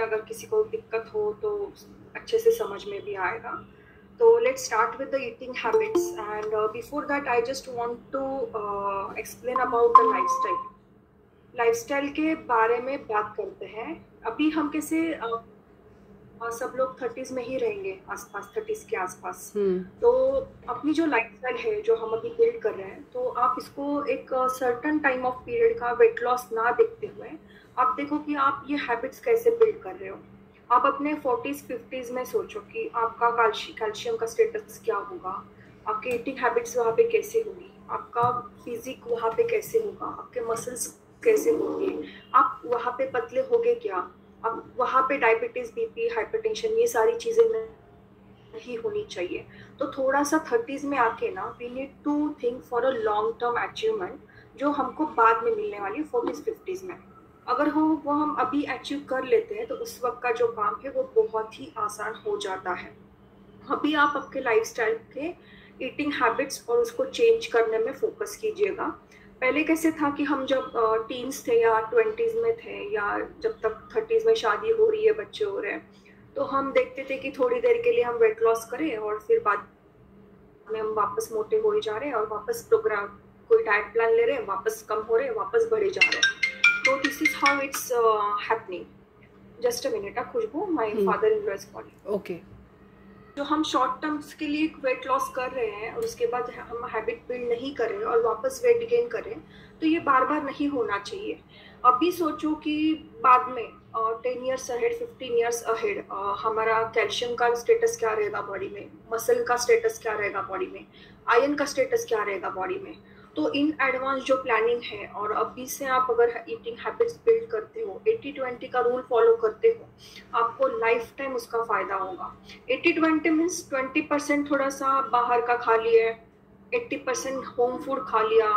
अगर किसी को दिक्कत हो तो अच्छे से समझ में भी आएगा। तो let's start with the eating habits and before that I just want to explain about the lifestyle. Lifestyle के बारे में बात करते हैं। अभी हम कैसे सब लोग 30s में ही रहेंगे, आसपास 30s के आसपास। तो अपनी जो लाइफस्टाइल है जो हम अभी बिल्ड कर रहे हैं, तो आप इसको एक सर्टन टाइम ऑफ पीरियड का वेट लॉस ना देखते हुए आप देखो कि आप ये हैबिट्स कैसे बिल्ड कर रहे हो। आप अपने 40s 50s में सोचो कि आपका कैल्शियम का स्टेटस क्या होगा, आपके ईटिंग हैबिट्स वहाँ पे कैसे होगी, आपका फिजिक वहाँ पे कैसे होगा, आपके मसल्स कैसे होंगे, आप वहाँ पे पतले होगे क्या, अब वहाँ पे डायबिटीज, बीपी, हाइपरटेंशन, ये सारी चीजें नहीं होनी चाहिए। तो थोड़ा सा 30s में आके ना we need to think for a long term achievement जो हमको बाद में मिलने वाली 40s 50s में। अगर वो हम अभी अचीव कर लेते हैं तो उस वक्त का जो काम है वो बहुत ही आसान हो जाता है। अभी आप आपके लाइफस्टाइल के ईटिंग हैबिट्स और उसको चेंज करने में फोकस कीजिएगा। पहले कैसे था कि हम जब टीन्स थे या 20s में थे या जब तक 30s में शादी हो रही है, बच्चे हो रहे हैं, तो हम देखते थे कि थोड़ी देर के लिए हम वेट लॉस करें और फिर बाद में हम वापस मोटे हो ही जा रहे हैं और वापस प्रोग्राम कोई डाइट प्लान ले रहे हैं, वापस कम हो रहे हैं, वापस बढ़े जा रहे हैं। तो this is how it's happening. Just a minute, Khushbu, my father in law is calling. Okay. जो हम शॉर्ट टर्म्स के लिए वेट लॉस कर रहे हैं और उसके बाद हम हैबिट बिल्ड नहीं कर रहे और वापस वेट गेन कर रहे हैं, तो ये बार बार नहीं होना चाहिए। अभी सोचो कि बाद में 10 ईयर्स अहेड, 15 ईयर्स अहेड हमारा कैल्शियम का स्टेटस क्या रहेगा बॉडी में, मसल का स्टेटस क्या रहेगा बॉडी में, आयरन का स्टेटस क्या रहेगा बॉडी में। तो इन एडवांस जो प्लानिंग है और अभी से आप अगर ईटिंग हैबिट्स बिल्ड करते हो, 80-20 का रूल फॉलो करते हो, आपको लाइफ टाइम उसका फायदा होगा। 80-20 मीन्स 20% थोड़ा सा बाहर का खा लिया, 80% होम फूड खा लिया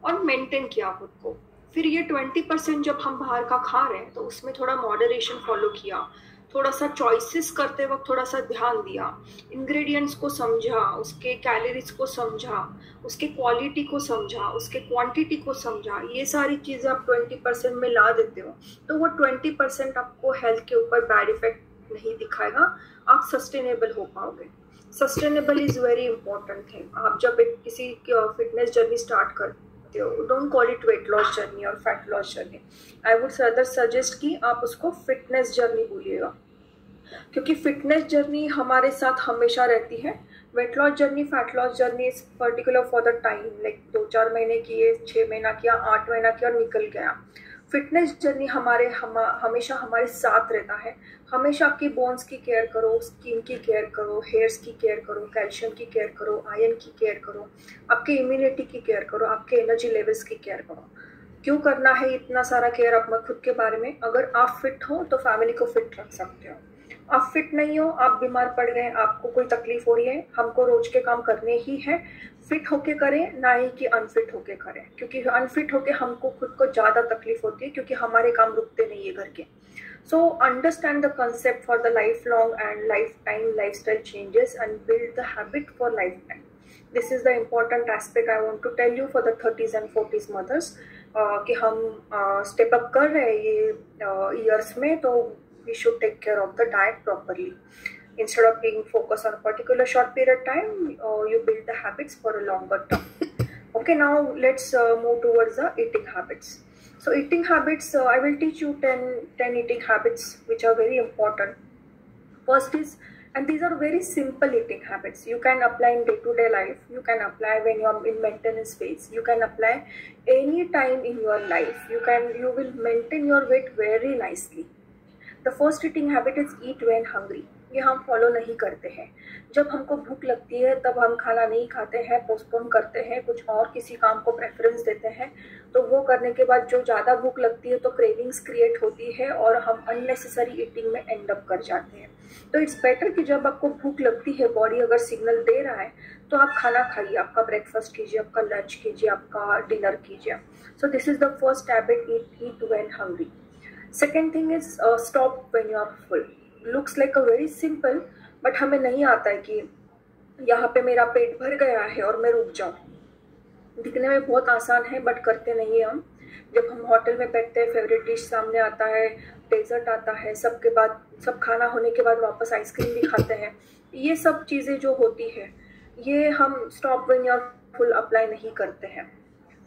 और मेंटेन किया खुद को। फिर ये 20% जब हम बाहर का खा रहे हैं तो उसमें थोड़ा मॉडरेशन फॉलो किया, थोड़ा सा चॉइसेस करते वक्त थोड़ा सा ध्यान दिया, इंग्रेडिएंट्स को समझा, उसके कैलोरीज को समझा, उसके क्वालिटी को समझा, उसके क्वांटिटी को समझा। ये सारी चीज़ें आप 20% में ला देते हो तो वो 20% आपको हेल्थ के ऊपर बैड इफेक्ट नहीं दिखाएगा, आप सस्टेनेबल हो पाओगे। Sustainable is very important thing. आप जब एक किसी फिटनेस जर्नी स्टार्ट करते हो, don't call it weight loss journey और fat loss journey. I would rather suggest कि आप उसको फिटनेस जर्नी बोलिएगा, क्योंकि फिटनेस जर्नी हमारे साथ हमेशा रहती है। Wait loss journey, fat loss journey is particular for the time, like 2-4 महीने किए, 6 महीना किया, 8 महीना किया और निकल गया। फिटनेस जर्नी हमेशा हमारे साथ रहता है। हमेशा आपकी बोन्स की केयर करो, स्किन की केयर करो, हेयर्स की केयर करो, कैल्शियम की केयर करो, आयरन की केयर करो, आपके इम्यूनिटी की केयर करो, आपके एनर्जी लेवल्स की केयर करो। क्यों करना है इतना सारा केयर अपना खुद के बारे में? अगर आप फिट हो तो फैमिली को फिट रख सकते हो। आप फिट नहीं हो, आप बीमार पड़ गए, आपको कोई तकलीफ हो रही है, हमको रोज के काम करने ही है। फिट होके करें, ना ही कि अनफिट होके करें, क्योंकि अनफिट होके हमको खुद को ज्यादा तकलीफ होती है क्योंकि हमारे काम रुकते नहीं है घर के। So understand the concept for the lifelong and lifetime lifestyle changes and build the habit for lifetime. This is the important aspect I want to tell you for the 30s and 40s mothers कि हम step up कर रहे हैं ये years में, तो we should take care of the diet properly. Instead of being focused on a particular short period time, you build the habits for a longer term. Okay, now let's move towards the eating habits. So eating habits, I will teach you 10 eating habits which are very important. First is, and these are very simple eating habits. You can apply in day-to-day life. You can apply when you are in maintenance phase. You can apply any time in your life. You will maintain your weight very nicely. The first eating habit is eat when hungry. ये हम follow नहीं करते हैं। जब हमको भूख लगती है तब हम खाना नहीं खाते हैं, पोस्टपोन करते हैं, कुछ और किसी काम को प्रेफरेंस देते हैं। तो वो करने के बाद जो ज़्यादा भूख लगती है तो क्रेविंग्स क्रिएट होती है और हम अननेसेसरी ईटिंग में एंड अप कर जाते हैं। तो इट्स बेटर कि जब आपको भूख लगती है, बॉडी अगर सिग्नल दे रहा है, तो आप खाना खाइए, आपका ब्रेकफास्ट कीजिए, आपका लंच कीजिए, आपका डिनर कीजिए। So this is the first habit, eat when hungry. Second thing is stop when you are full. Looks like a very simple, but हमें नहीं आता है कि यहाँ पे मेरा पेट भर गया है और मैं रुक जाऊँ। दिखने में बहुत आसान है बट करते नहीं हैं हम। जब हम होटल में बैठते हैं, फेवरेट डिश सामने आता है, डेजर्ट आता है, सबके बाद सब खाना होने के बाद वापस आइसक्रीम भी खाते हैं, ये सब चीज़ें जो होती है ये हम stop when you are full apply नहीं करते हैं।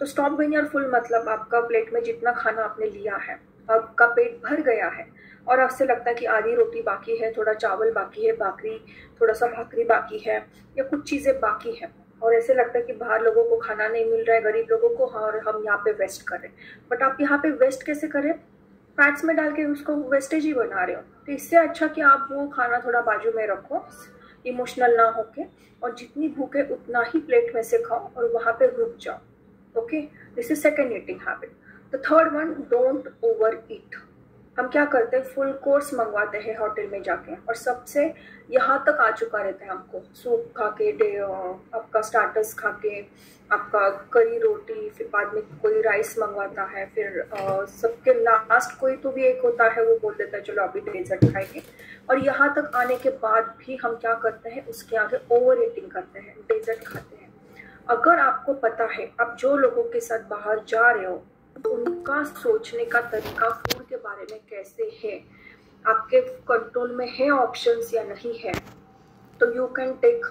तो stop when you are full मतलब आपका प्लेट में जितना खाना आपने लिया है, आपका पेट भर गया है और आपसे लगता है कि आधी रोटी बाकी है, थोड़ा चावल बाकी है, थोड़ा सा भाकरी बाकी है या कुछ चीज़ें बाकी है, और ऐसे लगता है कि बाहर लोगों को खाना नहीं मिल रहा है, गरीब लोगों को, और हम यहाँ पे वेस्ट कर रहे हैं। बट आप यहाँ पे वेस्ट कैसे करें? फैट्स में डाल के उसको वेस्टेज ही बना रहे हो। तो इससे अच्छा कि आप वो खाना थोड़ा बाजू में रखो, इमोशनल ना होके, और जितनी भूख है उतना ही प्लेट में से खाओ और वहाँ पे रुक जाओ। Okay, this is second eating habit. The third one, don't over ईट। हम क्या करते हैं, फुल कोर्स मंगवाते हैं होटल में जाके, और सबसे यहाँ तक आ चुका रहता है हमको, सूप खा के, आपका स्टार्टर्स खा के, आपका करी रोटी, फिर बाद में कोई राइस मंगवाता है, फिर सबके लास्ट कोई तो भी एक होता है वो बोल देता है चलो अभी डेजर्ट खाएंगे। और यहाँ तक आने के बाद भी हम क्या करते हैं, उसके आगे ओवर ईटिंग करते हैं, डेजर्ट खाते हैं। अगर आपको पता है आप जो लोगों के साथ बाहर जा रहे हो उनका सोचने का तरीका फूड के बारे में कैसे है, आपके कंट्रोल में है ऑप्शंस या नहीं है, तो यू कैन टेक,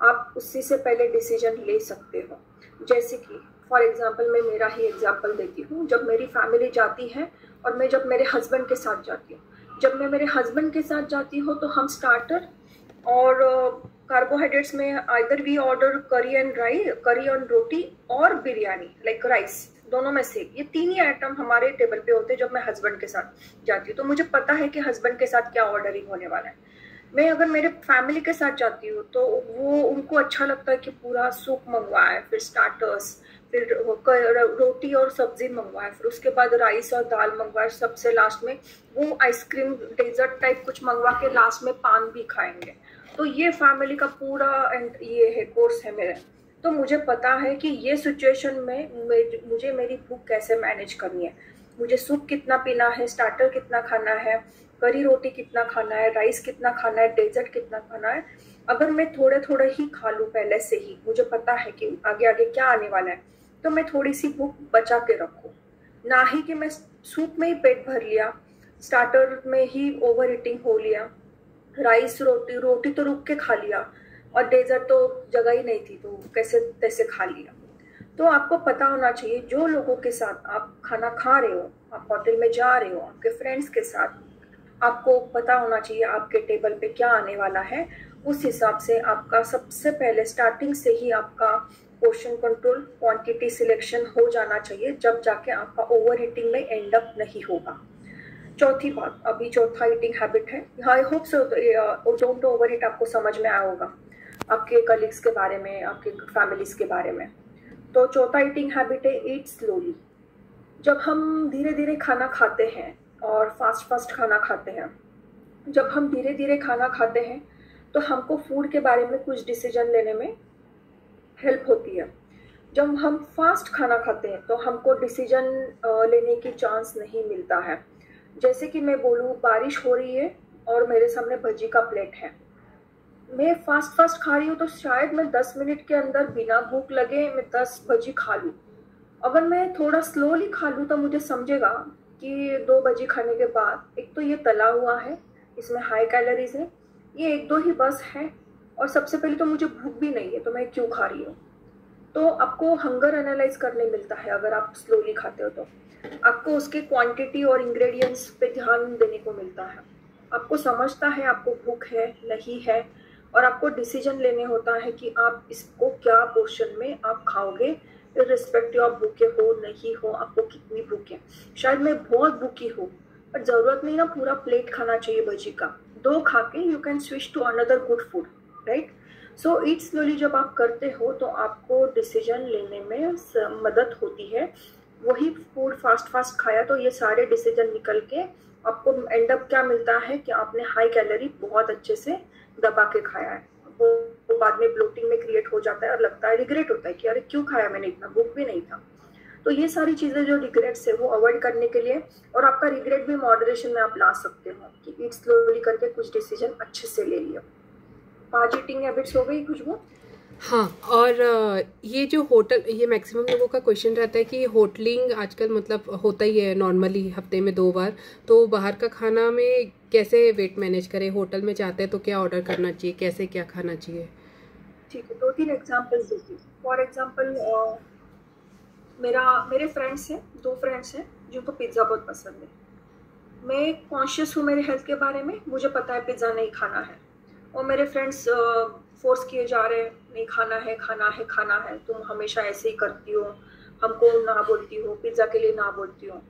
आप उसी से पहले डिसीजन ले सकते हो। जैसे कि फॉर एग्जांपल मैं मेरा ही एग्जांपल देती हूँ। जब मेरी फैमिली जाती है और मैं जब मेरे हस्बैंड के साथ जाती हूँ, जब मैं मेरे हस्बैंड के साथ जाती हूँ तो हम स्टार्टर और कार्बोहाइड्रेट्स में आइदर वी ऑर्डर करी एंड रोटी और बिरयानी लाइक राइस, दोनों में से ये तीन ही आइटम हमारे टेबल पे होते हैं जब मैं हस्बैंड के साथ जाती हूँ। तो मुझे पता है कि हस्बैंड के साथ क्या ऑर्डरिंग होने वाला है। मैं अगर मेरे फैमिली के साथ जाती हूँ तो वो उनको अच्छा लगता है कि पूरा सूप मंगवाए, फिर स्टार्टर्स, फिर रोटी और सब्जी मंगवाए, फिर उसके बाद राइस और दाल मंगवाए, सबसे लास्ट में वो आइसक्रीम डेजर्ट टाइप कुछ मंगवा के लास्ट में पान भी खाएंगे। तो ये फैमिली का पूरा ये है कोर्स है मेरा। तो मुझे पता है कि ये सिचुएशन में मुझे मेरी भूख कैसे मैनेज करनी है, मुझे सूप कितना पीना है, स्टार्टर कितना खाना है, करी रोटी कितना खाना है, राइस कितना खाना है, डेजर्ट कितना खाना है। अगर मैं थोड़े थोड़े ही खा लूँ पहले से ही, मुझे पता है कि आगे आगे क्या आने वाला है, तो मैं थोड़ी सी भूख बचा के रखूँ। ना ही कि मैं सूप में ही पेट भर लिया, स्टार्टर में ही ओवर ईटिंग हो लिया, राइस रोटी तो रुक के खा लिया, और डेजर्ट तो जगह ही नहीं थी तो कैसे तैसे खा लिया। तो आपको पता होना चाहिए जो लोगों के साथ आप खाना खा रहे हो, आप होटल में जा रहे हो आपके फ्रेंड्स के साथ, आपको पता होना चाहिए आपके टेबल पे क्या आने वाला है। उस हिसाब से आपका सबसे पहले स्टार्टिंग से ही आपका पोर्शन कंट्रोल, क्वांटिटी सिलेक्शन हो जाना चाहिए, जब जाके आपका ओवर ईटिंग में एंड अप नहीं होगा। चौथी बात, अभी चौथा ईटिंग हैबिट है, I hope so don't over ईट आपको समझ में आया होगा आपके कलीग्स के बारे में, आपके फैमिलीज के बारे में। तो चौथा ईटिंग हैबिट है ईट स्लोली। जब हम धीरे धीरे खाना खाते हैं और फास्ट खाना खाते हैं, जब हम धीरे धीरे खाना खाते हैं तो हमको फूड के बारे में कुछ डिसीजन लेने में हेल्प होती है। जब हम फास्ट खाना खाते हैं तो हमको डिसीजन लेने की चांस नहीं मिलता है। जैसे कि मैं बोलूँ, बारिश हो रही है और मेरे सामने भजी का प्लेट है, मैं फास्ट खा रही हूँ तो शायद मैं 10 मिनट के अंदर बिना भूख लगे मैं 10 भजी खा लूँ। अगर मैं थोड़ा स्लोली खा लूँ तो मुझे समझेगा कि 2 भजी खाने के बाद, एक तो ये तला हुआ है, इसमें हाई कैलोरीज है, ये एक दो ही बस है, और सबसे पहले तो मुझे भूख भी नहीं है तो मैं क्यों खा रही हूँ। तो आपको हंगर एनालाइज करने मिलता है अगर आप स्लोली खाते हो तो आपको उसके क्वांटिटी और इंग्रेडिएंट्स पे ध्यान देने को मिलता है, आपको समझता है आपको भूख है नहीं है, और आपको डिसीजन लेने होता है कि आप इसको क्या पोर्शन में आप खाओगे, इर्रिस्पेक्टिव ऑफ भूखे हो नहीं हो, आपको कितनी भूख है। शायद मैं बहुत भूखी हूँ पर जरूरत नहीं ना पूरा प्लेट खाना चाहिए भजी का, 2 खा के you can switch to another good food, right. So eat slowly जब आप करते हो तो आपको डिसीजन लेने में मदद होती है। वही फूड फास्ट खाया तो ये सारे डिसीजन निकल के आपको एंड अप क्या मिलता है कि आपने हाई कैलोरी बहुत अच्छे से दबा के खाया है। वो बाद में ब्लोटिंग में क्रिएट हो जाता है और लगता है, रिग्रेट होता है कि अरे क्यों खाया मैंने, इतना भूख भी नहीं था। तो ये सारी चीज़ें जो रिग्रेट्स है वो अवॉइड करने के लिए, और आपका रिग्रेट भी मॉडरेशन में आप ला सकते हो कि ईट स्लोली करके कुछ डिसीजन अच्छे से ले लिया। 5 ईटिंग हैबिट्स हो गई खुशबू। हाँ, और ये जो होटल, ये मैक्सिमम लोगों का क्वेश्चन रहता है कि होटलिंग आजकल मतलब होता ही है नॉर्मली हफ्ते में 2 बार, तो बाहर का खाना में कैसे वेट मैनेज करें? होटल में जाते हैं तो क्या ऑर्डर करना चाहिए, कैसे क्या खाना चाहिए? ठीक है, 2-3 एग्जांपल्स देती हूँ। फॉर एग्जांपल मेरे फ्रेंड्स हैं, 2 फ्रेंड्स हैं जिनको पिज़्ज़ा बहुत पसंद है। मैं कॉन्शियस हूँ मेरे हेल्थ के बारे में, मुझे पता है पिज़्ज़ा नहीं खाना है, और मेरे फ्रेंड्स फोर्स किए जा रहे हैं, नहीं खाना है, खाना है, खाना है, तुम हमेशा ऐसे ही करती हो, हमको ना बोलती हो, पिज़्ज़ा के लिए ना बोलती हो।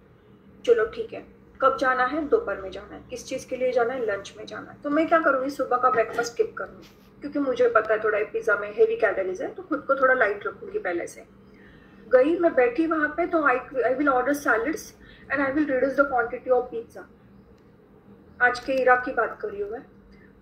चलो ठीक है, कब जाना है? दोपहर में जाना है। किस चीज़ के लिए जाना है? लंच में जाना है। तो मैं क्या करूँगी, सुबह का ब्रेकफास्ट स्किप करूँगी, क्योंकि मुझे पता है थोड़ा पिज़्ज़ा में हेवी कैलोरीज है, तो खुद को थोड़ा लाइट रखूँगी पहले से। गई, मैं बैठी वहाँ पे, तो I will order salads and I will reduce the quantity of pizza. आज के इराक की बात कर रही हूँ मैं।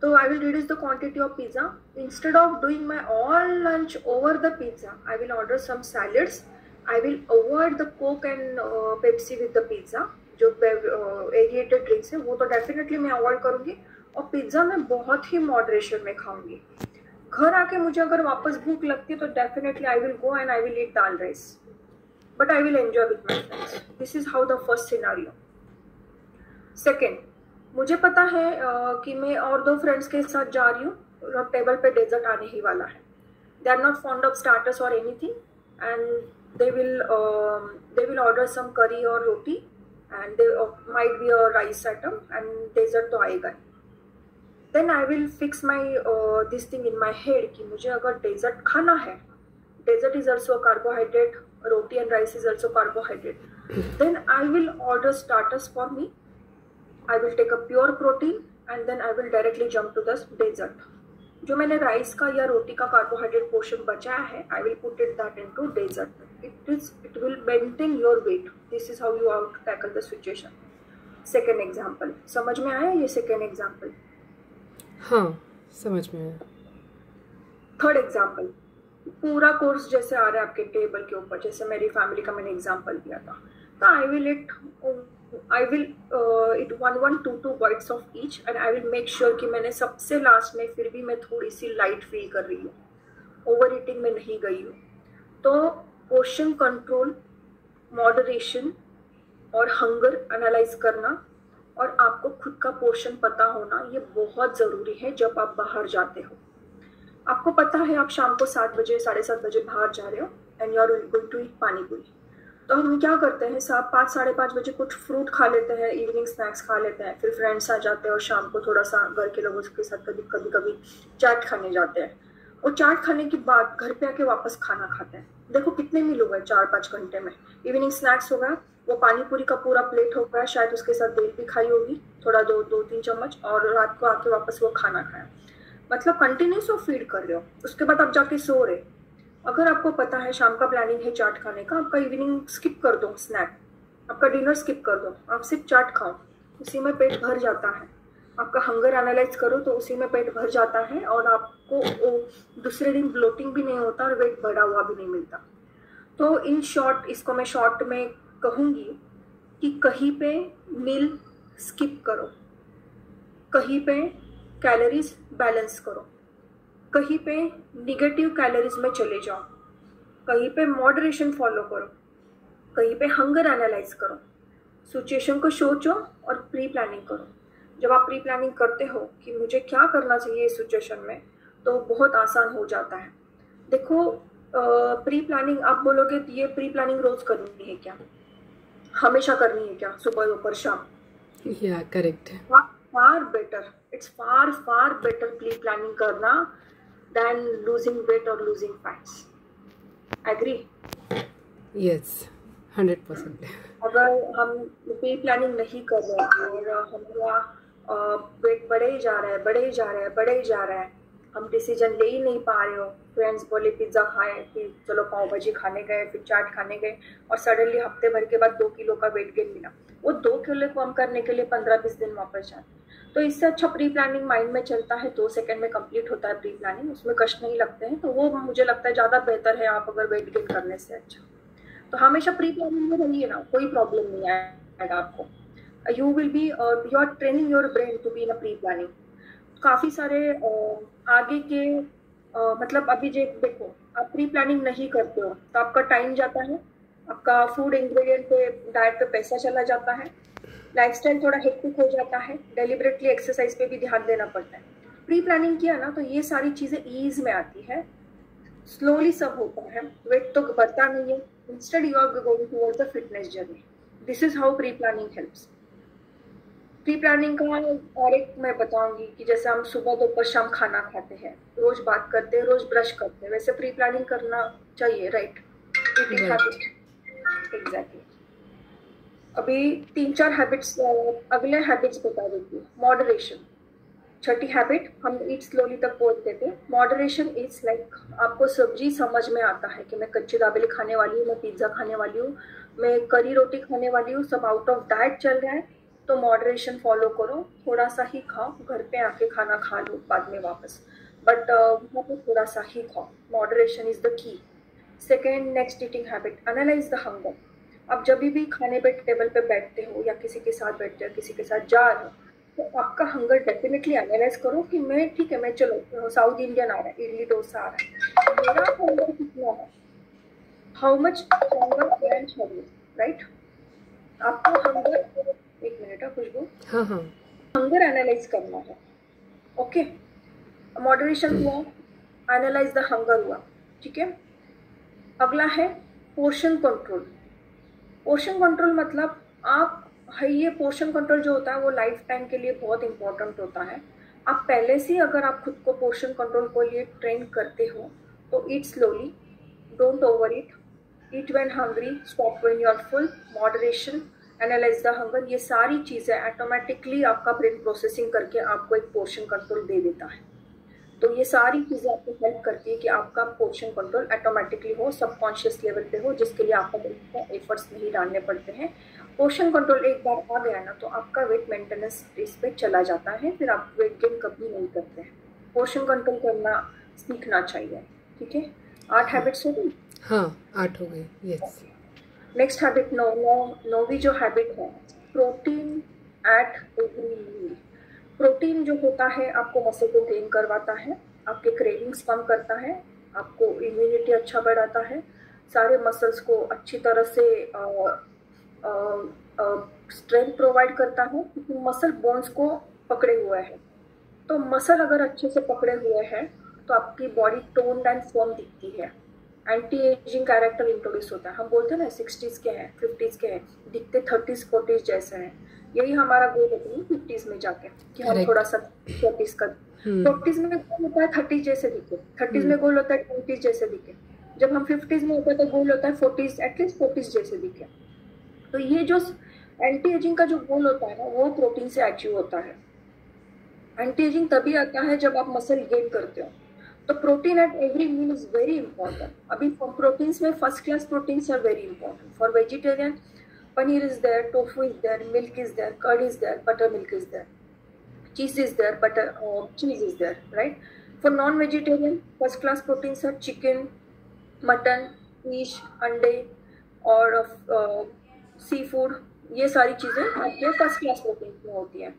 तो I will reduce the quantity of pizza. Instead of doing my all lunch over the pizza, I will order some salads. I will avoid the Coke and Pepsi with the pizza. जो aerated drinks है वो तो definitely मैं avoid करूंगी, और pizza मैं बहुत ही moderation में खाऊंगी। घर आके मुझे अगर वापस भूख लगती है तो definitely I will go and I will eat dal rice, but I will enjoy with my friends. This is how the first scenario. Second, मुझे पता है कि मैं और 2 फ्रेंड्स के साथ जा रही हूँ और टेबल पे डेजर्ट आने ही वाला है। They are not fond of starters और anything, and they will order some curry और roti, and they might be a rice item, and dessert तो आएगा। Then I will fix my this thing in my head कि मुझे अगर dessert खाना है, dessert is also carbohydrate, roti and rice is also carbohydrate, then I will order starters for me. I will take a pure protein and then I will directly jump to the dessert. जो मैंने rice का या रोटी का carbohydrate portion बचाया है, I will put it that into dessert. It will maintain your weight. This is how you have to tackle the situation. Second example, समझ में आया ये second example? हाँ, समझ में आया। थर्ड एग्जाम्पल, पूरा कोर्स जैसे आ रहा है आपके टेबल के ऊपर, जैसे मेरी फैमिली का मैंने एग्जाम्पल दिया था, तो I will it 1-2 bytes of each, and I will make sure कि मैंने सबसे लास्ट में फिर भी मैं थोड़ी सी लाइट फील कर रही हूँ, ओवर ईटिंग में नहीं गई हूँ। तो पोर्शन कंट्रोल, मॉडरेशन और हंगर एनालाइज करना, और आपको खुद का पोर्शन पता होना, ये बहुत ज़रूरी है जब आप बाहर जाते हो। आपको पता है आप शाम को 7 बजे 7:30 बजे बाहर जा रहे हो and you are going to eat pani puri, तो हम क्या करते हैं, 5-5:30 बजे कुछ फ्रूट खा लेते हैं, इवनिंग स्नैक्स खा लेते हैं, फिर फ्रेंड्स आ जाते हैं और शाम को थोड़ा सा घर के लोगों के साथ कभी कभी चाट खाने जाते हैं, और चाट खाने के बाद घर पे आके वापस खाना खाते हैं। देखो कितने मील हो गए 4-5 घंटे में। इवनिंग स्नैक्स हो गया, वो पानी पूरी का पूरा प्लेट हो गया, शायद उसके साथ बेल भी खाई होगी थोड़ा, 2-3 चम्मच, और रात को आके वापस वो खाना खाया, मतलब कंटिन्यूस वो फीड कर रहे हो। उसके बाद आप जाके सो रहे। अगर आपको पता है शाम का प्लानिंग है चाट खाने का, आपका इवनिंग स्किप कर दो, स्नैक आपका डिनर स्किप कर दो, आप सिर्फ चाट खाओ, उसी में पेट भर जाता है। आपका हंगर एनालाइज करो तो उसी में पेट भर जाता है, और आपको दूसरे दिन ब्लोटिंग भी नहीं होता और वेट बढ़ा हुआ भी नहीं मिलता। तो इन शॉर्ट, इसको मैं शॉर्ट में कहूँगी कि कहीं पे मील स्किप करो, कहीं पे कैलोरीज बैलेंस करो, कहीं पे निगेटिव कैलोरीज में चले जाओ, कहीं पे मॉडरेशन फॉलो करो, कहीं पे हंगर एनालाइज करो, सिचुएशन को सोचो और प्री प्लानिंग करो। जब आप प्री प्लानिंग करते हो कि मुझे क्या करना चाहिए इस सिचुएशन में, तो बहुत आसान हो जाता है। देखो प्री प्लानिंग आप बोलोगे तो ये प्री प्लानिंग रोज करनी है क्या, हमेशा करनी है क्या, सुबह दोपहर शाम? या करेक्ट है। Far better, it's far better pre planning करना देन लूजिंग वेट और लूजिंग फैट्स। एग्री? यस, 100%। अगर हम प्री प्लानिंग नहीं कर रहे हैं और हमारा वेट बढ़े ही जा रहा है, हम डिसीजन ले ही नहीं पा रहे हो, फ्रेंड्स बोले पिज्ज़ा खाएं, फिर चलो पाव भाजी खाने गए, फिर चाट खाने गए, और सडनली हफ्ते भर के बाद 2 किलो का वेट गेन मिला, वो 2 किलो कम करने के लिए 15-20 दिन वापस जाते। तो इससे अच्छा प्री प्लानिंग माइंड में चलता है, 2 सेकंड में कंप्लीट होता है प्री प्लानिंग, उसमें कष्ट नहीं लगते हैं, तो वो मुझे लगता है ज़्यादा बेहतर है आप अगर वेट गेन करने से अच्छा। तो हमेशा प्री प्लानिंग में रहिए ना, कोई प्रॉब्लम नहीं आएगा आपको। You will be you are training your brain to be in a pre planning. काफ़ी सारे आगे के मतलब अभी जो देखो, आप प्री प्लानिंग नहीं करते हो तो आपका टाइम जाता है, आपका फूड इंग्रेडिएंट पे, डाइट पे पैसा चला जाता है, लाइफस्टाइल थोड़ा हेक्टिक हो जाता है, डेलिबरेटली एक्सरसाइज पे भी ध्यान देना पड़ता है। प्री प्लानिंग किया ना तो ये सारी चीजें ईज में आती है, स्लोली सब होता है, वेट तो बढ़ता नहीं है। Instead you are going towards the fitness journey. This is how pre planning helps. Pre planning का और एक मैं बताऊंगी कि जैसे हम सुबह दोपहर शाम खाना खाते हैं, रोज बात करते हैं, रोज ब्रश करते हैं, वैसे प्री प्लानिंग करना चाहिए, राइट? Eating habit, exactly. अभी 3-4 हैबिट्स, अगले हैबिट्स बता देती हूँ। मॉडरेशन, छठी हैबिट हम ईट स्लोली तक बोलते थे। मॉडरेशन इज लाइक, आपको सब्जी समझ में आता है कि मैं कच्ची दाबेली खाने वाली हूँ, मैं पिज्जा खाने वाली हूँ, मैं करी रोटी खाने वाली हूँ, सब आउट ऑफ डाइट चल रहा है, तो मॉडरेशन फॉलो करो, थोड़ा सा ही खाओ, घर पे आके खाना खा लो बाद में वापस, बट वहाँ पे थोड़ा सा ही खाओ। Moderation is the key. Second, next eating habit, analyse the hunger. अब जब भी खाने पे टेबल पे बैठते हो या किसी के साथ बैठते हो, किसी के साथ जा रहे हो, तो आपका हंगर डेफिनेटली एनालाइज करो कि मैं, ठीक है, मैं चलो साउथ इंडियन आ रहा है, इडली डोसा आ रहा है, मेरा हंगर कितना है, how much hunger can have you, right? आपको हंगर, एक मिनट है खुशबू, हाँ हाँ, हंगर एनालाइज करना है। ओके, मॉडरेशन हुआ, एनालाइज द हंगर हुआ, ठीक है। अगला है पोर्शन कंट्रोल। पोर्शन कंट्रोल मतलब आप है, ये पोर्शन कंट्रोल जो होता है वो लाइफ टाइम के लिए बहुत इंपॉर्टेंट होता है। आप पहले से अगर आप खुद को पोर्शन कंट्रोल के लिए ट्रेन करते हो तो eat slowly, don't over eat when hungry, stop when you are full, moderation, analyse the hunger, ये सारी चीजें ऑटोमेटिकली आपका ब्रेन प्रोसेसिंग करके आपको एक पोर्शन कंट्रोल दे देता है। तो ये सारी चीजें आपको हेल्प करती है कि आपका पोर्शन कंट्रोल ऑटोमेटिकली हो, सबकॉन्शियस लेवल पे हो, जिसके लिए आपको एफर्ट्स नहीं डालने पड़ते हैं। पोर्शन कंट्रोल एक बार आ गया ना तो आपका वेट मेंटेनेंस इस पे चला जाता है, फिर आप वेट गेन कभी नहीं करते हैं। पोर्शन कंट्रोल करना सीखना चाहिए, ठीक है। 8 हैबिट्स हो गई? हाँ 8 हो गए, यस। नेक्स्ट हैबिट, नौवीं जो हैबिट है, protein at every meal. Protein जो होता है आपको मसल को गेन करवाता है, आपके क्रेविंग्स कम करता है, आपको इम्यूनिटी अच्छा बढ़ाता है, सारे मसल्स को अच्छी तरह से स्ट्रेंथ प्रोवाइड करता है, क्योंकि मसल बोन्स को पकड़े हुए हैं। तो मसल अगर अच्छे से पकड़े हुए हैं तो आपकी बॉडी टोन्ड एंड फर्म दिखती है, एंटी एजिंग कैरेक्टर इंट्रोड्यूस होता है। हम बोलते हैं ना 60s के हैं, 50s के हैं, दिखते 30s 40s जैसे हैं। यही हमारा गोल होता है 50s में जाके कि हम थोड़ा सा 40s का, 40s में गोल होता है 30s जैसे दिखे, 30s में गोल होता है 20s जैसे दिखे, जब हम 50s में होते हैं तो गोल होता है 40s, एटलीस्ट 40s जैसे दिखे। तो ये जो एंटी एजिंग का जो गोल होता है ना वो प्रोटीन से अचीव होता है। एंटी एजिंग तभी आता है जब आप मसल गेन करते हो। तो protein at every meal is very important. अभी प्रोटीन्स में first class proteins are very important. For vegetarian, paneer is there, tofu is there, milk is there, curd is there, buttermilk is there, cheese is there, cheese is there, right? For non-vegetarian, first class proteins are chicken, mutton, fish, अंडे और sea food. ये सारी चीजें आपके first class protein में होती है।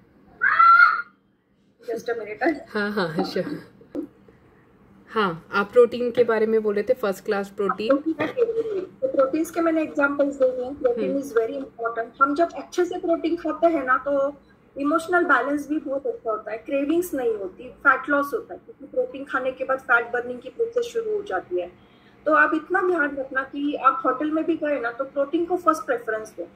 Just a minute. हाँ हाँ श्योर। हाँ, आप प्रोटीन के बारे में बोल रहे थे, फर्स्ट क्लास प्रोटीन। तो प्रोटीन्स के मैंने एग्जांपल्स दे दिए। Protein is very important. हम जब अच्छे से प्रोटीन खाते हैं ना तो इमोशनल बैलेंस भी बहुत अच्छा होता है, क्रेविंग्स नहीं होती, फैट लॉस होता है, क्योंकि प्रोटीन खाने के बाद फैट बर्निंग की प्रोसेस शुरू हो जाती है। तो आप इतना ध्यान रखना कि आप होटल में भी गए ना तो प्रोटीन को फर्स्ट प्रेफरेंस दो।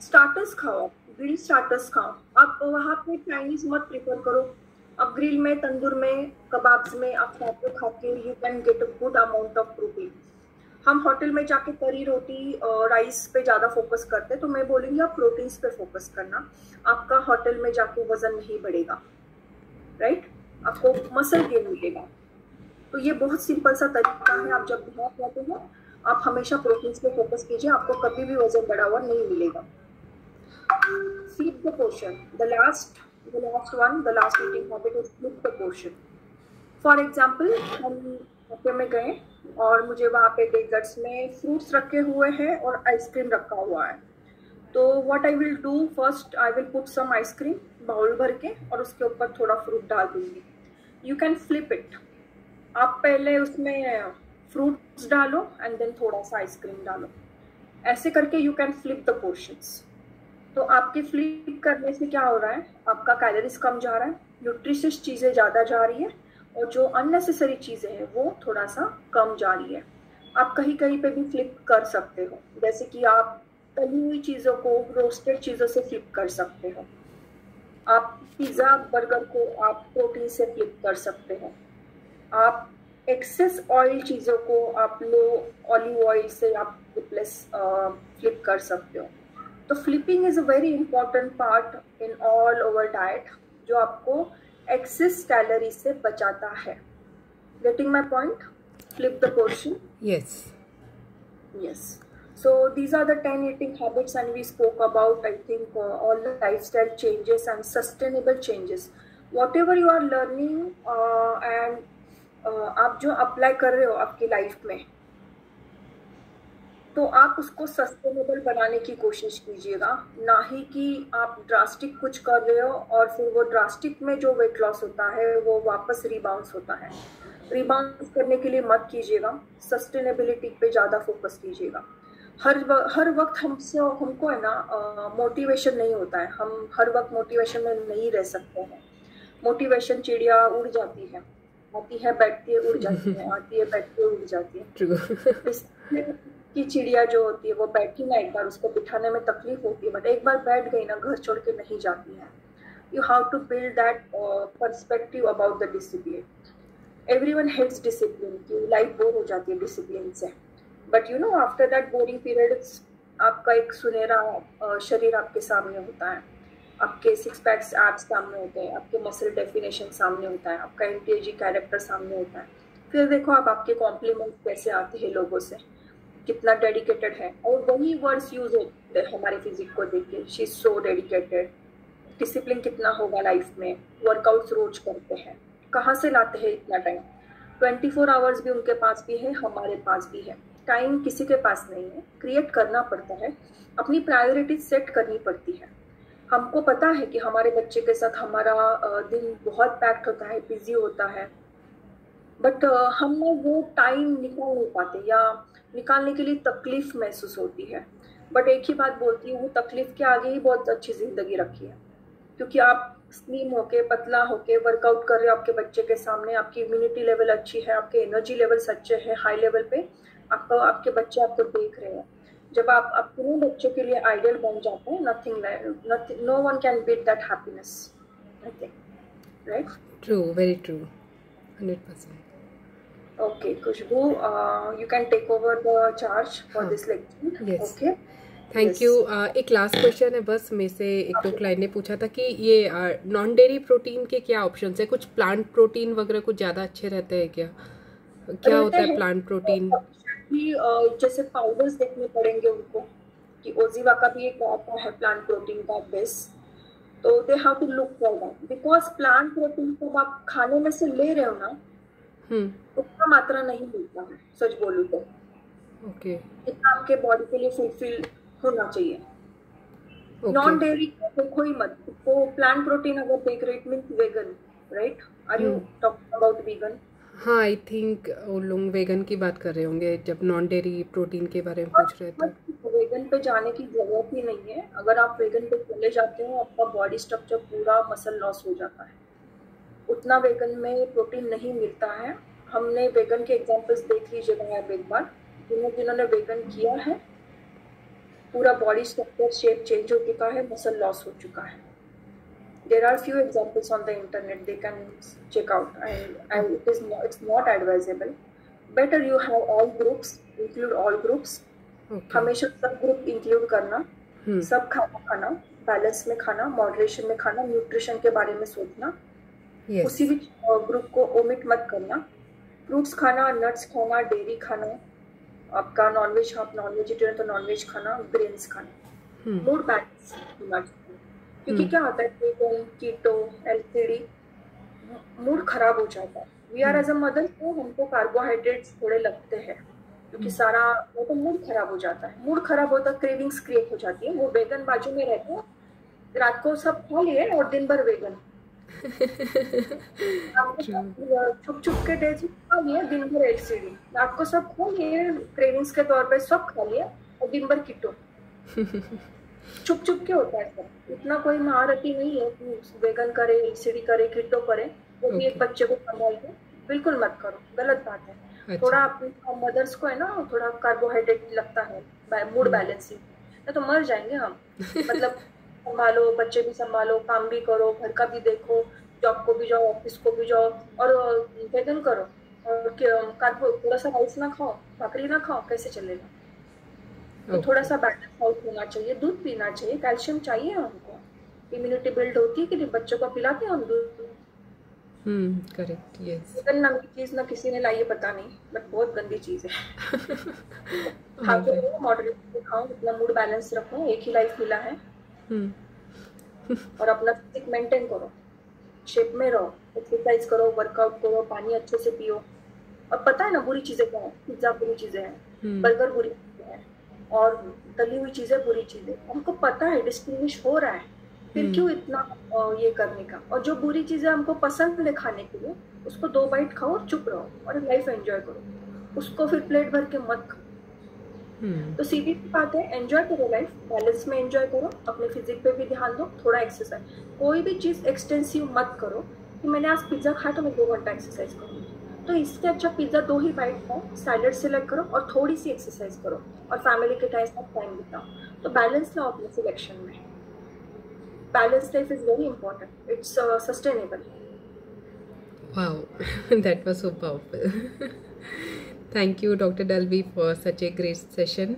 स्टार्टर्स खाओ, ग्रिल स्टार्टर्स खाओ। आप वहाँ पे चाइनीज मत प्रेफर करो, अब ग्रिल में, तंदूर में, कबाब्स में आप खा के you can get a good amount of protein. हम होटल में जाके करी रोटी और राइस पे ज़्यादा फोकस करते हैं, तो मैं बोलूँगी आप प्रोटीन्स पे फोकस करना, आपका होटल में जाके वजन नहीं बढ़ेगा, राइट? आपको मसल गेन मिलेगा। तो ये बहुत सिंपल सा तरीका है। आप जब बाहर जाते हो आप हमेशा प्रोटीन्स पे फोकस कीजिए, आपको कभी भी वजन बढ़ा हुआ नहीं मिलेगा। Feed the portion. The last one, the last eating habit is feed the portion. For example, हम कैफे में गए और मुझे वहाँ पे डेजर्ट्स में फ्रूट्स रखे हुए हैं और आइसक्रीम रखा हुआ है। तो what I will do, first I will put some ice cream bowl भर के और उसके ऊपर थोड़ा फ्रूट डाल दूंगी। यू कैन फ्लिप इट, आप पहले उसमें फ्रूट्स डालो एंड देन थोड़ा सा आइसक्रीम डालो, ऐसे करके you can flip the portions. तो आपके फ्लिप करने से क्या हो रहा है, आपका कैलोरीज कम जा रहा है, न्यूट्रिशियस चीज़ें ज़्यादा जा रही है, और जो अननेसेसरी चीज़ें हैं वो थोड़ा सा कम जा रही है। आप कहीं कहीं पे भी फ्लिप कर सकते हो, जैसे कि आप तली हुई चीज़ों को रोस्टेड चीज़ों से फ्लिप कर सकते हो, आप पिज़्ज़ा बर्गर को आप प्रोटीन से फ्लिप कर सकते हो, आप एक्सेस ऑयल चीज़ों को आप लो ऑलिव ऑयल से आप रिप्लेस फ्लिप कर सकते हो। तो flipping is a very important part in all over diet, जो आपको एक्सेस कैलोरी से बचाता है। Getting my point? Flip the portion. Yes Yes. So these are the 10 eating habits, and we spoke about, I think, all the lifestyle changes and sustainable changes. Whatever you are learning and आप जो apply कर रहे हो आपकी life में, तो आप उसको सस्टेनेबल बनाने की कोशिश कीजिएगा, ना ही कि आप ड्रास्टिक कुछ कर रहे हो और फिर वो ड्रास्टिक में जो वेट लॉस होता है वो वापस रिबाउंस होता है। रिबाउंस करने के लिए मत कीजिएगा, सस्टेनेबिलिटी पे ज़्यादा फोकस कीजिएगा। हर वक्त हमको है ना मोटिवेशन नहीं होता है, हम हर वक्त मोटिवेशन में नहीं रह सकते हैं। मोटिवेशन चिड़िया उड़ जाती है, आती है बैठती है उड़ जाती है, आती है बैठती है उड़ जाती है। कि चिड़िया जो होती है वो बैठी ना, एक बार उसको बिठाने में तकलीफ होती है, बट एक बार बैठ गई ना घर छोड़ के नहीं जाती है। You have to build that perspective about the discipline. Everyone hates discipline, की लाइफ बोर हो जाती है डिसिप्लिन से, but you know after that boring period आपका एक सुनहरा शरीर आपके सामने होता है, आपके सिक्स पैक्स एब्स सामने होते हैं, आपके मसल डेफिनेशन सामने होता है, आपका एंटीएजी कैरेक्टर सामने होता है। फिर देखो आप आपके कॉम्प्लीमेंट कैसे आते हैं लोगों से, कितना डेडिकेटेड है, और वही वर्ड्स यूज होते हैं हमारे फिजिक को देख के, she is so dedicated. Discipline कितना होगा लाइफ में, वर्कआउट्स रोज करते हैं, कहाँ से लाते हैं इतना टाइम? 24 आवर्स भी उनके पास भी है, हमारे पास भी है, टाइम किसी के पास नहीं है, क्रिएट करना पड़ता है, अपनी प्रायोरिटीज सेट करनी पड़ती है। हमको पता है कि हमारे बच्चे के साथ हमारा दिन बहुत पैक्ड होता है, बिजी होता है, बट हम वो टाइम निकाल नहीं पाते, या निकालने के लिए तकलीफ महसूस होती है। बट एक ही बात बोलती हूँ, वो तकलीफ के आगे ही बहुत अच्छी जिंदगी रखी है, क्योंकि आप स्लिम होके पतला होके वर्कआउट कर रहे हो आपके बच्चे के सामने, आपकी इम्यूनिटी लेवल अच्छी है, आपके एनर्जी लेवल्स अच्छे हैं हाई लेवल पे, आपके बच्चे आपको देख रहे हैं। जब आप अपने बच्चों के लिए आइडियल बन जाते हैं, nothing no one can beat that happiness, I think, right? True, very true, 100%. Okay, Khushbu, you can take over the charge for this lecture. Yes. Okay. Thank you. एक लास्ट क्वेश्चन है बस, में से एक दो क्लाइंट ने पूछा था कि ये नॉन डेयरी प्रोटीन के क्या ऑप्शंस है, कुछ प्लांट प्रोटीन वगैरह कुछ ज़्यादा अच्छे रहते हैं क्या? क्या होता है प्लांट प्रोटीन? जैसे पाउडर्स देखने पड़ेंगे उनको, कि ओजीवा का भी एक आता है प्लांट प्रोटीन का बेस, तो they have to look for that, because plant protein को आप खाने में से ले रहे हो ना, उतना मात्रा नहीं मिलता है, सच बोलूं तो। ओके। इतना आपके बॉडी के लिए फुलफिल होना चाहिए। नॉन डेयरी देखो ही मत, तो प्लांट प्रोटीन अगर देख रहे it means vegan, right? Are you talking about vegan? हाँ, आई थिंक वो लोग वेगन की बात कर रहे होंगे जब नॉन डेयरी प्रोटीन के बारे में पूछ रहे थे। वेगन पे जाने की जरूरत ही नहीं है। अगर आप वेगन पे चले जाते हो, आपका बॉडी स्ट्रक्चर पूरा मसल लॉस हो जाता है, उतना वेगन में प्रोटीन नहीं मिलता है। हमने वेगन के एग्जांपल्स देख लीजिएगा आप एक बार, जिन्होंने वेगन किया है, पूरा बॉडी स्ट्रक्चर शेप चेंज हो चुका है, मसल लॉस हो चुका है। There are few examples on the internet, they can check out, and it's not advisable. Better you have all groups, include all groups. हमेशा सब ग्रुप इंक्लूड करना, सब खाना बैलेंस में खाना, मॉडरेशन में खाना, न्यूट्रिशन के बारे में सोचना, उसी भी ग्रुप को ओमिट मत करना। फ्रूट्स खाना, नट्स खाना, डेयरी खाना, आपका नॉनवेज, आप नॉन वेजिटेरियन तो नॉनवेज खाना, ग्रेन्स खाना, मूड बैलेंस होना चाहिए। क्योंकि क्या होता है, केटोन, कीटो, एलसीडी, मूड खराब हो जाता है। We are as a mother, तो हमको कार्बोहाइड्रेट्स थोड़े लगते हैं, क्योंकि सारा वो तो मूड खराब हो जाता है। मूड खराब होता है, क्रेविंग्स क्रिएट हो जाती है। वो वेगन बाजू में रहते हैं, रात को सब खा लिए और दिन भर वेगन, छुप छुप के डेज खा लिया, दिन भर एलसीडी, रात को सब खा लिए क्रेविंग्स के तौर पे, सब खा लिया और दिन भर कीटो। छुप छुप के होता है सब, इतना कोई महारथी नहीं है कि वेगन करे, एलसीडी करे, कीटो करे, वो भी एक बच्चे को संभाल के। बिल्कुल मत करो, गलत बात है। थोड़ा अपने मदर्स को है ना, थोड़ा कार्बोहाइड्रेट लगता है, मूड बैलेंसिंग, नहीं तो मर जाएंगे हम। मतलब संभालो, बच्चे भी संभालो, काम भी करो, घर का भी देखो, जॉब को भी जाओ, ऑफिस को भी जाओ, और वेगन करो, और कार्बो, थोड़ा सा राइस ना खाओ, भाकरी ना खाओ, कैसे चलेगा? तो थोड़ा सा बैलेंस आउट होना चाहिए, दूध पीना चाहिए, कैल्शियम चाहिए हमको, इम्यूनिटी बिल्ड होती है कि नहीं, बच्चों को पिलाते हैं हम दूध। Correct, yes. नाम की चीज ना किसी ने लाई है पता नहीं, बट बहुत गंदी चीज है। खाओ, मॉडरेट खाओ, अपना मूड बैलेंस रखो, एक ही लाइफ मिला है। और अपना फिजिक मेंटेन करो, शेप में रहो, एक्सरसाइज करो, वर्कआउट करो, पानी अच्छे से पियो। और पता है ना बुरी चीजें क्या है, पिज्जा बुरी चीजें हैं, बर्गर बुरी चीजें हैं, और तली हुई चीजें बुरी चीजें, हमको पता है, डिस्टिंग्विश हो रहा है, फिर क्यों इतना ये करने का? और जो बुरी चीजें हमको पसंद है खाने के लिए, उसको 2 बाइट खाओ और चुप रहो और लाइफ एंजॉय करो, उसको फिर प्लेट भर के मत खाओ। तो सीधी सी बात है, एंजॉय करो लाइफ, बैलेंस में एंजॉय करो, अपने फिजिक पे भी ध्यान दो, थोड़ा एक्सरसाइज, कोई भी चीज एक्सटेंसिव मत करो कि मैंने आज पिज्जा खाया तो मैं 2 घंटा एक्सरसाइज करूँ। तो इससे अच्छा पिज्जा 2 ही बाइट खाओ, सैलेड सेलेक्ट करो और थोड़ी सी एक्सरसाइज करो, और फैमिली के साथ टाइम बिताओ। तो बैलेंस लाओ अपने सिलेक्शन में। Balanced life is very important. It's sustainable. Wow, that was so powerful. Thank you, Dr. Dalvi, for such a great session.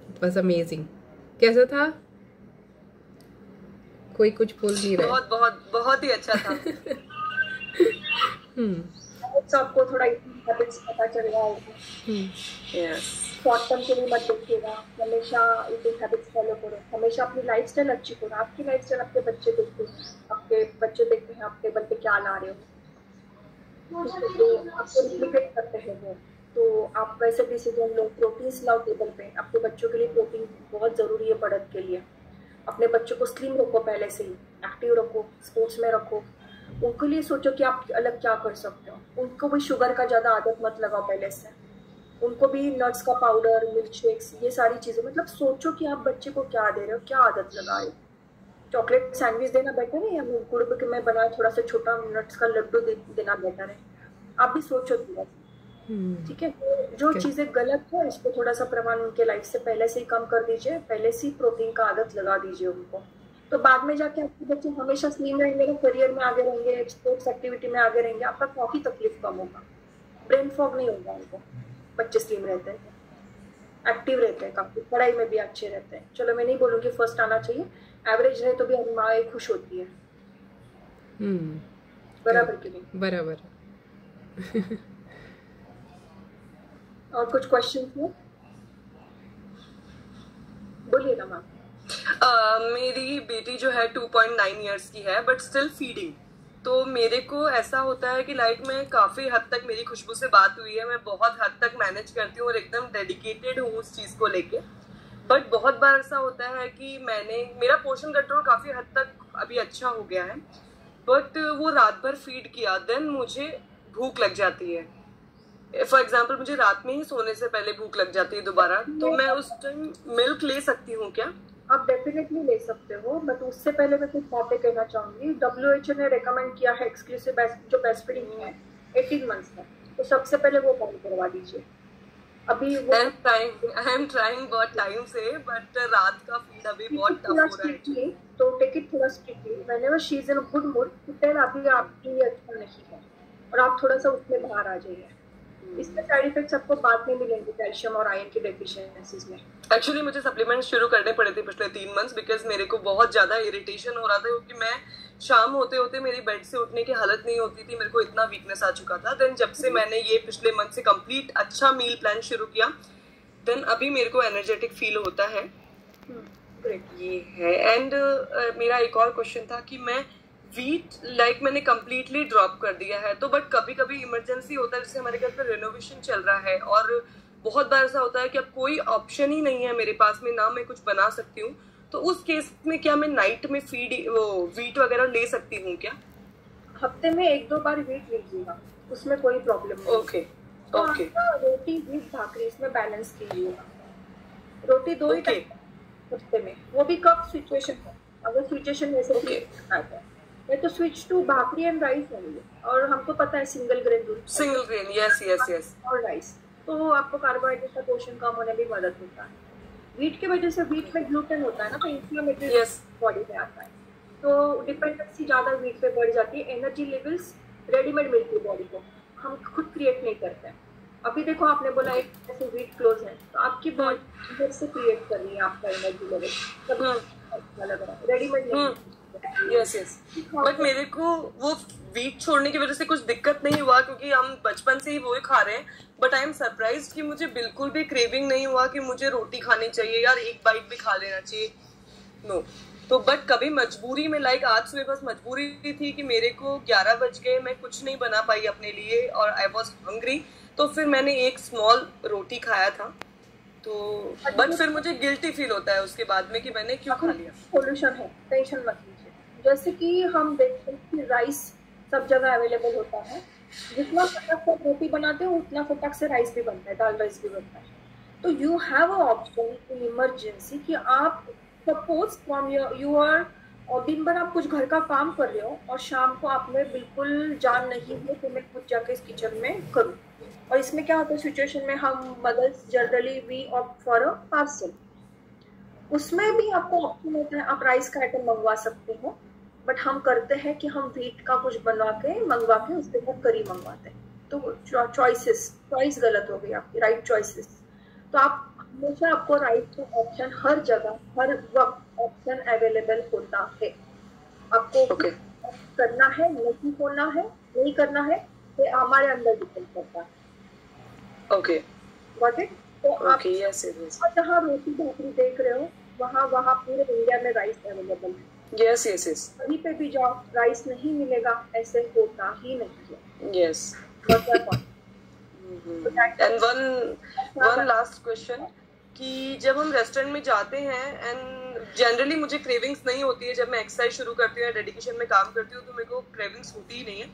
It was amazing. कैसा था? कोई कुछ बोल नहीं रहा है। बहुत बहुत बहुत ही अच्छा था। सबको थोड़ा हैबिट्स पता चल रहा होगा। Yes. शॉर्ट टर्म के लिए मत देखिएगा, हमेशा ईटिंग हैबिट्स फॉलो करो, हमेशा अपनी लाइफस्टाइल अच्छी करो। आपकी लाइफस्टाइल आपके बच्चे देखते हैं, आप टेबल पे क्या ला रहे हो, तो आपको रिप्लिकेट करते हैं वो, तो आप वैसे डिसीजन लो, प्रोटीन लाओ टेबल पे। आपके बच्चों के लिए प्रोटीन बहुत ज़रूरी है बढ़त के लिए। अपने बच्चों को स्लिम रखो, पहले से ही एक्टिव रखो, स्पोर्ट्स में रखो, उनके लिए सोचो कि आप अलग क्या कर सकते हो। उनको भी शुगर का ज़्यादा आदत मत लगाओ पहले से, उनको भी नट्स का पाउडर, मिल्क शेक्स, ये सारी चीजें, मतलब सोचो कि आप बच्चे को क्या दे रहे हो, क्या आदत लगा रहे हो। चॉकलेट सैंडविच देना बेटर है या गुड़ के मैं बनाया थोड़ा सा छोटा नट्स का लड्डू देना बेटर है? आप भी सोचो थोड़ा सा, ठीक है? जो चीजें गलत है इसको थोड़ा सा प्रमाण उनके लाइफ से पहले से ही कम कर दीजिए, पहले से ही प्रोटीन का आदत लगा दीजिए उनको। तो बाद में जाके आपके बच्चे हमेशा स्लिम रहेंगे, करियर में आगे रहेंगे, स्पोर्ट्स एक्टिविटी में आगे रहेंगे, आपका काफी तकलीफ कम होगा, ब्रेन फॉग नहीं होगा उनको। बच्चे स्लिम रहते हैं, एक्टिव रहते हैं, काफी पढ़ाई में भी अच्छे रहते हैं। चलो मैं नहीं बोलूँगी फर्स्ट आना चाहिए, एवरेज रहे तो भी हमारी माँ खुश होती है। बराबर कि नहीं? बराबर। और कुछ क्वेश्चन है? बोलिए ना मैम। मेरी बेटी जो है 2.9 इयर्स की है, बट स्टिल फीडिंग। तो मेरे को ऐसा होता है कि लाइक मैं काफ़ी हद तक, मेरी खुशबू से बात हुई है, मैं बहुत हद तक मैनेज करती हूँ और एकदम डेडिकेटेड हूँ उस चीज़ को लेके। बट बहुत बार ऐसा होता है कि मेरा पोर्शन कंट्रोल काफ़ी हद तक अभी अच्छा हो गया है, बट वो रात भर फीड किया, देन मुझे भूख लग जाती है। फॉर एग्जाम्पल मुझे रात में ही सोने से पहले भूख लग जाती है दोबारा, तो मैं उस टाइम मिल्क ले सकती हूँ क्या? आप डेफिनेटली ले सकते हो, बट उससे पहले मैं कुछ बातें कहना चाहूंगी। WHO ने रेकमेंड किया है एक्सक्लूसिव जो ब्रेस्ट फीडिंग है 18 मंथ्स का, तो सबसे पहले वो बंद करवा दीजिए। अभी आई एम ट्राइंग बहुत टाइम से, बट रात का फीड अभी बहुत टफ हो रहा है। तो टेक इट थोड़ा strictly, whenever she is in good mood, tell अभी आपके लिए अच्छा नहीं है और आप थोड़ा सा उसमें बाहर आ जाइए। इसके साइड इफेक्ट्स आपको बाद में मिलेंगे कैल्शियम और आयरन की डेफिशिएंसीज में। एक्चुअली मुझे सप्लीमेंट शुरू करने पड़े थे पिछले 3 मंथ्स, बिकॉज मेरे को बहुत ज्यादा इरिटेशन हो रहा था, क्योंकि मैं शाम होते होते मेरी बेड से उठने की हालत नहीं होती थी, मेरे को इतना वीकनेस आ चुका था। देन जब से मैंने ये पिछले मंथ से कंप्लीट अच्छा मील प्लान शुरू किया, देन अभी मेरे को एनर्जेटिक फील होता है। ये है। एंड मेरा एक और क्वेश्चन था कि मैं वीट मैंने कम्प्लीटली ड्रॉप कर दिया है, तो बट कभी कभी इमरजेंसी होता है, जैसे हमारे घर पर रेनोवेशन चल रहा है और बहुत बार ऐसा होता है कि अब कोई ऑप्शन ही नहीं है मेरे पास में, ना मैं कुछ बना सकती हूँ, तो उस केस में क्या मैं नाइट में वीट वगैरह ले सकती हूँ क्या? हफ्ते में 1-2 बार व्हीट लीजिएगा, उसमें कोई प्रॉब्लम नहीं। ओके तो ओके आपका रोटी व्हीट भाकरी इसमें बैलेंस कीजिएगा। रोटी 2 ही ओके टाइम हफ्ते में, वो भी कब सिचुएशन है, अगर सिचुएशन वैसे ओके आता है मैं तो switch to bhakri and rice only. और हमको पता है सिंगल ग्रेन दूध single grain, yes yes yes, और राइस, तो आपको कार्बोहाइड्रेट का पोषण कम होने में मदद होता है। व्हीट की वजह से, व्हीट में ग्लूटेन होता है ना, तो इन्फ्लेमेटरी यस बॉडी में आता है, तो डिपेंडेंसी ज्यादा व्हीट पे बढ़ जाती है। एनर्जी लेवल्स रेडीमेड मिलती है बॉडी को, हम खुद क्रिएट नहीं करते हैं। अभी देखो आपने बोला एक ऐसे व्हीट क्लोज है, तो आपकी बॉडी अंदर से क्रिएट कर रही है आपका एनर्जी लेवल, सब अच्छा लग रहा है, रेडीमेड नहीं। Yes yes. बट मेरे को वो वीट छोड़ने की वजह से कुछ दिक्कत नहीं हुआ, क्योंकि हम बचपन से ही वो ही खा रहे हैं। बट आई एम सरप्राइज कि मुझे बिल्कुल भी क्रेविंग नहीं हुआ कि मुझे रोटी खानी चाहिए यार, एक बाइट भी खा लेना चाहिए, नो। तो बट कभी मजबूरी में, लाइक आज सुबह बस मजबूरी थी कि मेरे को 11 बज गए, मैं कुछ नहीं बना पाई अपने लिए और आई वॉज हंग्री, तो फिर मैंने एक स्मॉल रोटी खाया था। तो बट फिर मुझे गिल्टी फील होता है उसके बाद में कि मैंने क्यों खा लिया। सोल्यूशन है, टेंशन मत लीजिए। जैसे कि हम देखते हैं कि राइस सब जगह अवेलेबल होता है, जितना फटाक से रोटी बनाते हो उतना फटाक से राइस भी बनता है, दाल राइस भी बनता है। तो you have a option in emergency कि आप सपोज फ्रॉम यू आर, और दिन भर आप कुछ घर का काम कर रहे हो और शाम को आप में बिल्कुल जान नहीं है तो मैं खुद जाके इस किचन में करूँ। और इसमें क्या होता है सिचुएशन में, हम mothers generally we opt for a parcel, उसमें भी आपको ऑप्शन होता है आप राइस का आइटम मंगवा सकते हो। बट हम करते हैं कि हम व्हीट का कुछ बनवा के मंगवा के उसके बाद करी मंगवाते हैं, तो चॉइस गलत हो गई आपकी, राइट चॉइसेस। तो आप हमेशा, आपको राइस का ऑप्शन हर जगह हर वक्त ऑप्शन अवेलेबल होता है। आपको करना है, नहीं होना है, नहीं करना है, ये हमारे अंदर डिपेंड करता है। Okay got it? तो आप यस जहाँ रोटी भाकरी देख रहे हो वहाँ पूरे इंडिया में राइस अवेलेबल है। यस यस यस, कहीं पे भी जाओ राइस नहीं मिलेगा, ऐसे होता ही नहीं है। Yes. And one last question, कि जब हम रेस्टोरेंट में जाते हैं एंड जनरली मुझे क्रेविंग्स नहीं होती है, जब मैं एक्सरसाइज शुरू करती हूँ या डेडिकेशन में काम करती हूँ तो मेरे को क्रेविंग्स होती ही नहीं है।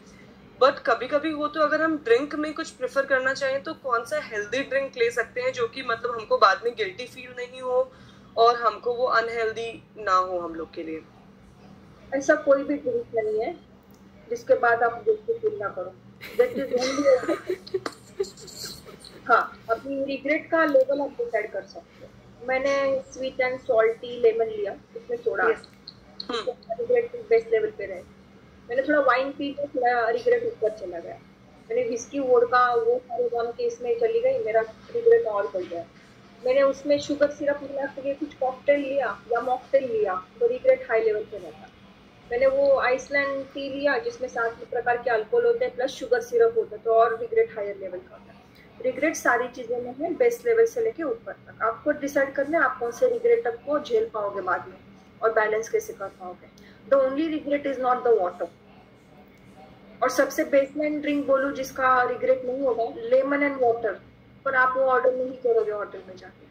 बट कभी कभी हो, तो अगर हम ड्रिंक में कुछ प्रेफर करना चाहें तो कौन सा हेल्दी ड्रिंक ले सकते हैं जो कि मतलब हमको बाद में गिल्टी फील नहीं हो और हमको वो अनहेल्दी ना हो हम लोग के लिए? ऐसा कोई भी ड्रिंक नहीं है जिसके बाद आप गिल्टी फील ना करो। दैट इज ओनली, हाँ, अपनी रिग्रेट का लेवल आप डिसाइड कर सकते हो। मैंने स्वीट एंड सॉल्टी लेमन लिया, उसमें सोडा, रिग्रेट बेस्ट लेवल पे रहे। मैंने थोड़ा वाइन पी के थोड़ा रिग्रेट ऊपर चला गया। मैंने विस्की वोडका वो सारे वन के इसमें चली गई, मेरा रिग्रेट और बढ़ गया। मैंने उसमें शुगर सिरप मिला के कुछ कॉकटेल लिया या मॉकटेल लिया तो रिग्रेट हाई लेवल पे रहता। मैंने वो आइसलैंड टी लिया जिसमें 7 प्रकार के अल्कोहल होते हैं प्लस शुगर सिरप होता है, तो और रिग्रेट हायर लेवल का होता है। रिग्रेट सारी चीजें में है, बेस्ट लेवल से लेके ऊपर तक। आपको डिसाइड करना है आप कौन से रिग्रेट को झेल पाओगे बाद में और बैलेंस कैसे कर पाओगे। The only regret is not the water. और सबसे बेसलाइन ड्रिंक बोलूं जिसका रिग्रेट नहीं होगा, लेमन एंड वाटर, पर आप वो ऑर्डर नहीं करोगे होटल में जाके।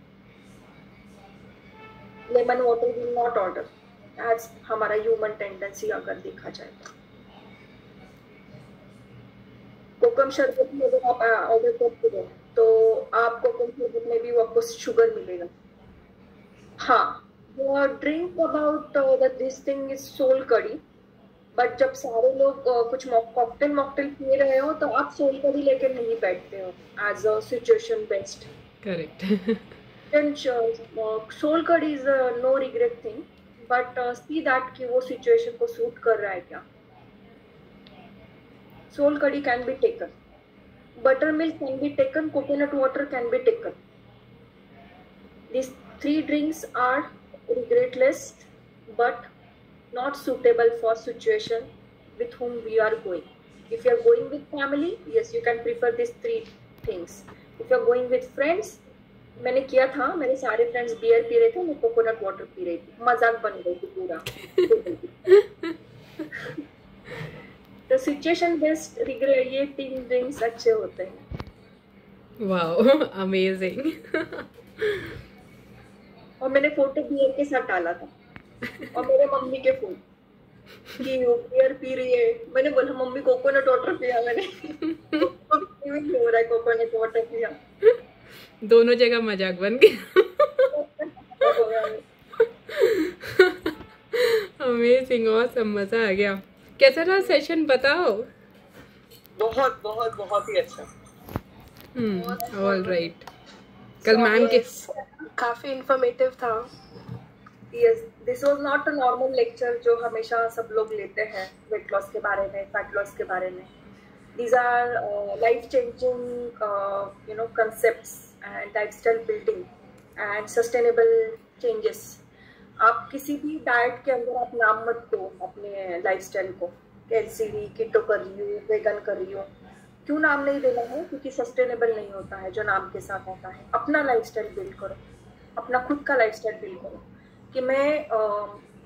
Lemon water will not order, as हमारा ह्यूमन टेंडेंसी अगर देखा जाए कोकम शरबत में अगर आप ऑर्डर करते हो तो आप कोकम शरबत में भी आपको शुगर मिलेगा। हाँ, drink about this thing is sol kadhi, but जब सारे लोग कुछ कॉकटेल पी रहे हो तो आप सोल कड़ी लेके नहीं बैठते हो as a situation based. Correct. सोल कड़ी is no regret thing, but see that कि वो सिचुएशन को सूट कर रहा है क्या। सोल कड़ी can be taken, buttermilk can be taken, coconut water can be taken. These 3 drinks are regretless but not suitable for situation with whom we are going. If you are going with family, yes, you can prefer these 3 things. If you are going with friends, मैंने किया था, मेरे सारे friends beer P रहे थे, मैं coconut water P रही थी, मजाक बन गई थी पूरा। तो सिचुएशन बेस्ड रिग्रेट, ये 3 ड्रिंक्स अच्छे होते हैं। Wow, amazing. और मैंने फोटो बियर के साथ डाला था और मेरे मम्मी के फोन। कि वो बियर पी रही है। मैंने बोला मम्मी कोकोनट वाटर पिया मैंने। हो रहा है कोकोनट वाटर पिया। दोनों जगह मजाक बन गया। अमेजिंग, ऑसम, मजा आ गया। कैसा रहा सेशन बताओ? बहुत बहुत बहुत ही अच्छा। All right. कल मैम के काफी इंफॉर्मेटिव था। Yes, this was not a normal lecture जो हमेशा सब लोग लेते हैं वेट लॉस के बारे में, फैट लॉस के बारे में। These our life changing concepts and lifestyle building and sustainable changes. आप किसी भी डाइट के अंदर आप नाम मत दो अपने लाइफस्टाइल को, एलसीडी, कीटो कर रही हूँ, वेगन कर रही हूँ। क्यों नाम नहीं देना है? क्योंकि सस्टेनेबल नहीं होता है जो नाम के साथ आता है। अपना लाइफस्टाइल बिल्ड करो, अपना खुद का लाइफस्टाइल बिल्ड करो कि मैं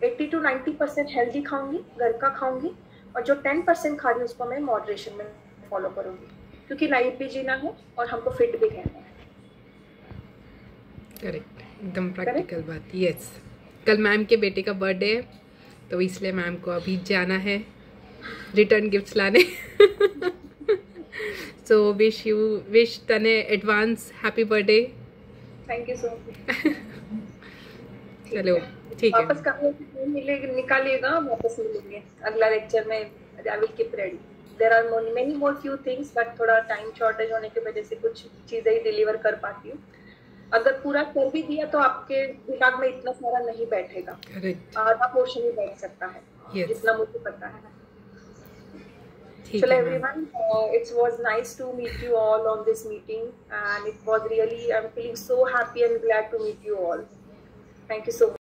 80 to 90% हेल्दी खाऊंगी, घर का खाऊंगी, और जो 10% खा रही हूँ उसको मैं मॉडरेशन में फॉलो करूंगी, क्योंकि लाइफ भी जीना है और हमको फिट भी रहना है। करेक्ट, एकदम प्रैक्टिकल बात। यस, कल मैम के बेटे का बर्थडे है तो इसलिए मैम को अभी जाना है रिटर्न गिफ्ट्स लाने। सो विश तने advance happy birthday. Thank you so much. चलो ठीक है, वापस निकालिएगा, वापस मिलेंगे अगला लेक्चर में। I will keep ready. There are many more few things, but थोड़ा टाइम शॉर्टेज होने की वजह से कुछ चीजें ही डिलीवर कर पाती हूँ। अगर पूरा कर भी दिया तो आपके दिमाग में इतना सारा नहीं बैठेगा, आधा पोर्शन ही बैठ सकता है। yes. जितना मुझे पता है। Hello everyone, it was nice to meet you all on this meeting, and it was really, I'm feeling so happy and glad to meet you all. Thank you so much.